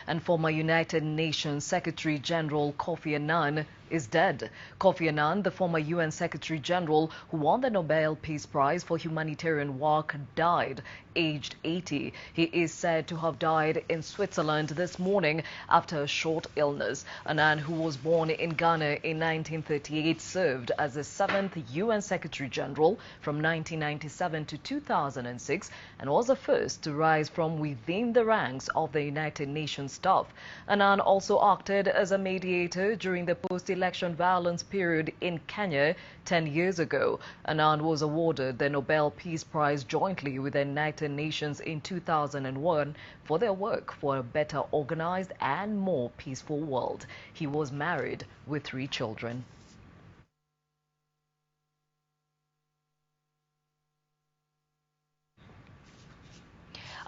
And former United Nations Secretary General Kofi Annan is dead. Kofi Annan, the former UN Secretary General who won the Nobel Peace Prize for humanitarian work, died aged 80. He is said to have died in Switzerland this morning after a short illness. Annan, who was born in Ghana in 1938, served as the 7th UN Secretary General from 1997 to 2006 and was the first to rise from within the ranks of the United Nations staff. Annan also acted as a mediator during the post-election violence period in Kenya 10 years ago. Annan was awarded the Nobel Peace Prize jointly with the United Nations in 2001 for their work for a better organized and more peaceful world. He was married with 3 children.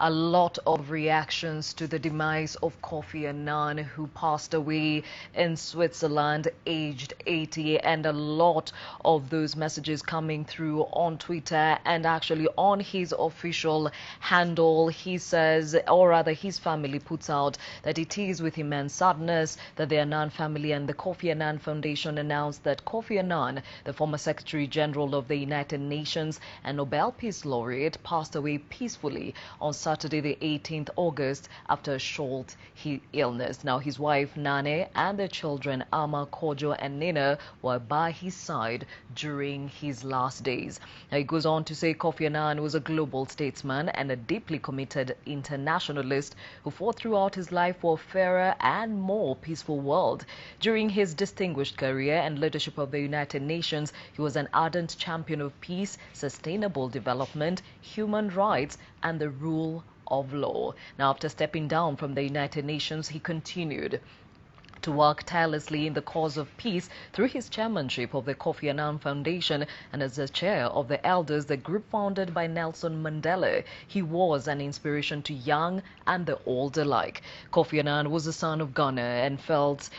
A lot of reactions to the demise of Kofi Annan, who passed away in Switzerland aged 80, and a lot of those messages coming through on Twitter and actually on his official handle. He says, or rather his family puts out, that it is with immense sadness that the Annan family and the Kofi Annan Foundation announced that Kofi Annan, the former Secretary General of the United Nations and Nobel Peace Laureate, passed away peacefully on Saturday, the 18th August, after a short illness. Now, his wife Nane and their children Ama, Kojo, and Nina were by his side during his last days. Now, he goes on to say Kofi Annan was a global statesman and a deeply committed internationalist who fought throughout his life for a fairer and more peaceful world. During his distinguished career and leadership of the United Nations, he was an ardent champion of peace, sustainable development, human rights, and the rule of law. Now, after stepping down from the United Nations, he continued to work tirelessly in the cause of peace through his chairmanship of the Kofi Annan Foundation and as the chair of the Elders, the group founded by Nelson Mandela. He was an inspiration to young and the old alike. Kofi Annan was the son of Ghana and felt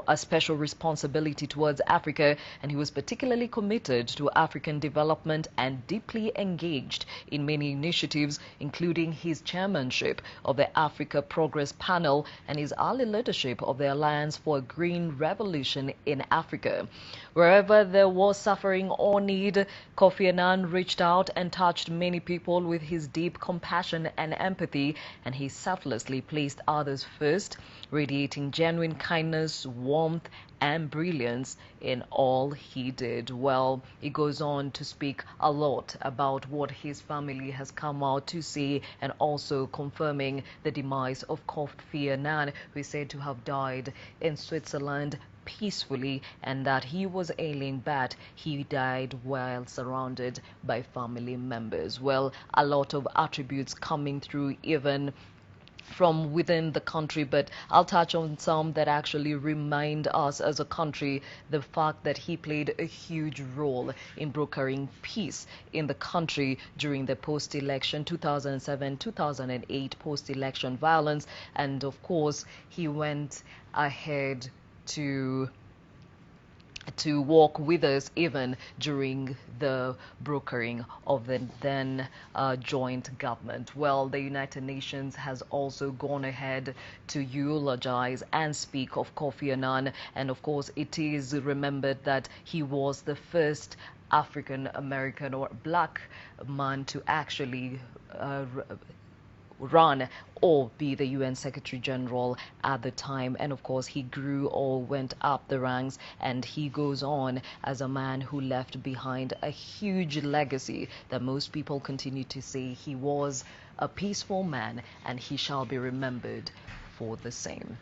a special responsibility towards Africa, and he was particularly committed to African development and deeply engaged in many initiatives, including his chairmanship of the Africa Progress Panel and his early leadership of the Alliance for a Green Revolution in Africa. Wherever there was suffering or need, Kofi Annan reached out and touched many people with his deep compassion and empathy, and he selflessly placed others first, radiating genuine kindness, warmth, and brilliance in all he did. Well, he goes on to speak a lot about what his family has come out to say, and also confirming the demise of Kofi Annan, who is said to have died in Switzerland peacefully, and that he was ailing but he died while surrounded by family members. Well, a lot of attributes coming through even from within the country, but I'll touch on some that actually remind us as a country the fact that he played a huge role in brokering peace in the country during the post-election 2007-2008 post-election violence, and of course he went ahead to walk with us even during the brokering of the then joint government. Well, the United Nations has also gone ahead to eulogize and speak of Kofi Annan, and of course it is remembered that he was the first African American or black man to actually run or be the UN Secretary General at the time, and of course he grew or went up the ranks, and he goes on as a man who left behind a huge legacy that most people continue to say he was a peaceful man, and he shall be remembered for the same.